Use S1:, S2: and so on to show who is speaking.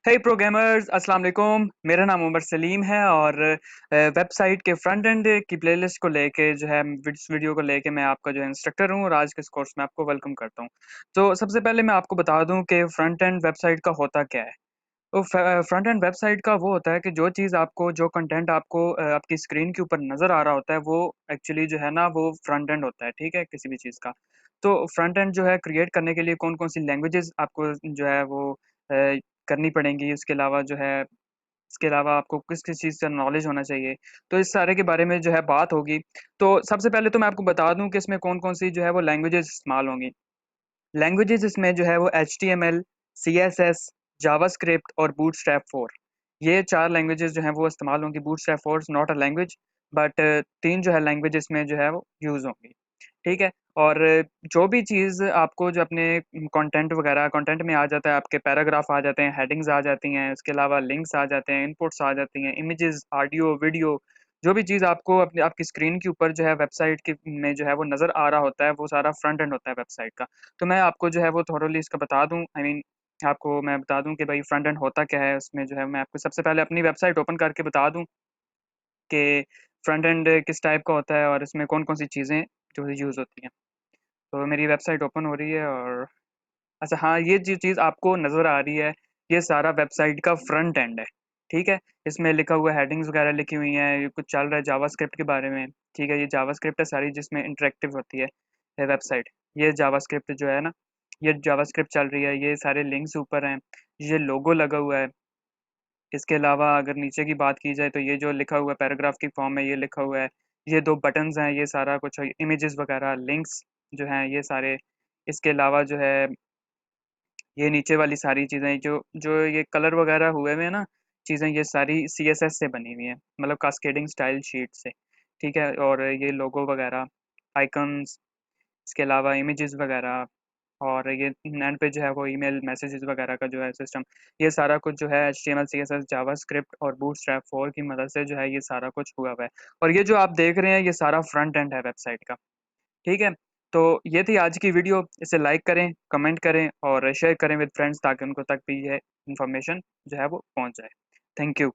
S1: हे programmers, अस्सलाम वालेकुम। मेरा नाम उमर सलीम है और वेबसाइट के फ्रंट एंड की प्लेलिस्ट को लेके जो है इस वीडियो को लेके मैं आपका जो है इंस्ट्रक्टर हूँ और आज के इस कोर्स में आपको वेलकम करता हूँ। तो सबसे पहले मैं आपको बता दूं कि फ्रंट एंड वेबसाइट का होता क्या है। तो फ्रंट एंड वेबसाइट का वो होता है कि जो चीज़ आपको जो कंटेंट आपको आपकी स्क्रीन के ऊपर नज़र आ रहा होता है वो एक्चुअली जो है ना वो फ्रंट एंड होता है, ठीक है, किसी भी चीज़ का। तो फ्रंट एंड जो है क्रिएट करने के लिए कौन-कौन सी लैंग्वेजेज़ आपको जो है वो करनी पड़ेंगी, उसके अलावा जो है इसके अलावा आपको किस-किस चीज़ का नॉलेज होना चाहिए, तो इस सारे के बारे में जो है बात होगी। तो सबसे पहले तो मैं आपको बता दूँ कि इसमें कौन-कौन सी जो है वो लैंग्वेजेज़ इस्तेमाल होंगी। लैंग्वेजेज़ इसमें जो है वो एचटीएमएल, सीएसएस, जावास्क्रिप्ट और बूटस्ट्रैप 4 ये 4 लैंग्वेजेज़ जो हैं वो इस्तेमाल होंगी। Bootstrap 4 is not a language but 3 जो है लैंग्वेज इसमें जो है वो यूज़ होंगी, ठीक है? और जो भी चीज़ आपको जो अपने कंटेंट में आ जाता है, आपके पैराग्राफ आ जाते हैं, हेडिंग्स आ जाती हैं, इसके अलावा लिंक्स आ जाते हैं, इनपुट्स आ जाती हैं, इमेजेस, ऑडियो, वीडियो, जो भी चीज़ आपको अपने आपकी स्क्रीन के ऊपर जो है वेबसाइट के में जो है वो नज़र आ रहा होता है, वो सारा फ्रंट एंड होता है वेबसाइट का। तो मैं आपको जो है वो थोरोली इसका बता दूँ, आई मीन आपको मैं बता दूँ कि भाई फ्रंट एंड होता क्या है, उसमें जो है मैं आपको सबसे पहले अपनी वेबसाइट ओपन करके बता दूँ कि फ्रंट एंड किस टाइप का होता है और इसमें कौन-कौन सी चीज़ें जो है यूज़ होती हैं। तो मेरी वेबसाइट ओपन हो रही है और अच्छा हाँ, ये जो चीज़ आपको नज़र आ रही है, ये सारा वेबसाइट का फ्रंट एंड है, ठीक है? इसमें लिखा हुआ है, हेडिंग्स वगैरह लिखी हुई हैं, ये कुछ चल रहा है जावास्क्रिप्ट के बारे में, ठीक है? ये जावास्क्रिप्ट है सारी जिसमें इंटरैक्टिव होती है ये वेबसाइट। ये जावास्क्रिप्ट जो है ना, ये जावास्क्रिप्ट चल रही है, ये सारे लिंक्स ऊपर हैं, ये लोगो लगा हुआ है। इसके अलावा अगर नीचे की बात की जाए तो ये जो लिखा हुआ है पैराग्राफ की फॉर्म में ये लिखा हुआ है, ये 2 बटन्स हैं, ये सारा कुछ इमेजेस वगैरह, लिंक्स जो हैं ये सारे। इसके अलावा जो है ये नीचे वाली सारी चीज़ें जो जो ये कलर वगैरह हुए हुए हैं ना चीज़ें, ये सारी सीएसएस से बनी हुई हैं, मतलब कास्केडिंग स्टाइल शीट से, ठीक है? और ये लोगो वगैरह, आइकन्स, इसके अलावा इमेजेस वगैरह और ये एंड पे जो है वो ईमेल मैसेजेस वगैरह का जो है सिस्टम, ये सारा कुछ जो है एचटीएमएल, सीएसएस, जावास्क्रिप्ट और बूटस्ट्रैप 4 की मदद से जो है ये सारा कुछ हुआ हुआ है। और ये जो आप देख रहे हैं ये सारा फ्रंट एंड है वेबसाइट का, ठीक है? तो ये थी आज की वीडियो, इसे लाइक करें, कमेंट करें और शेयर करें विद फ्रेंड्स ताकि उनको तक भी ये इन्फॉर्मेशन जो है वो पहुँच जाए। Thank you.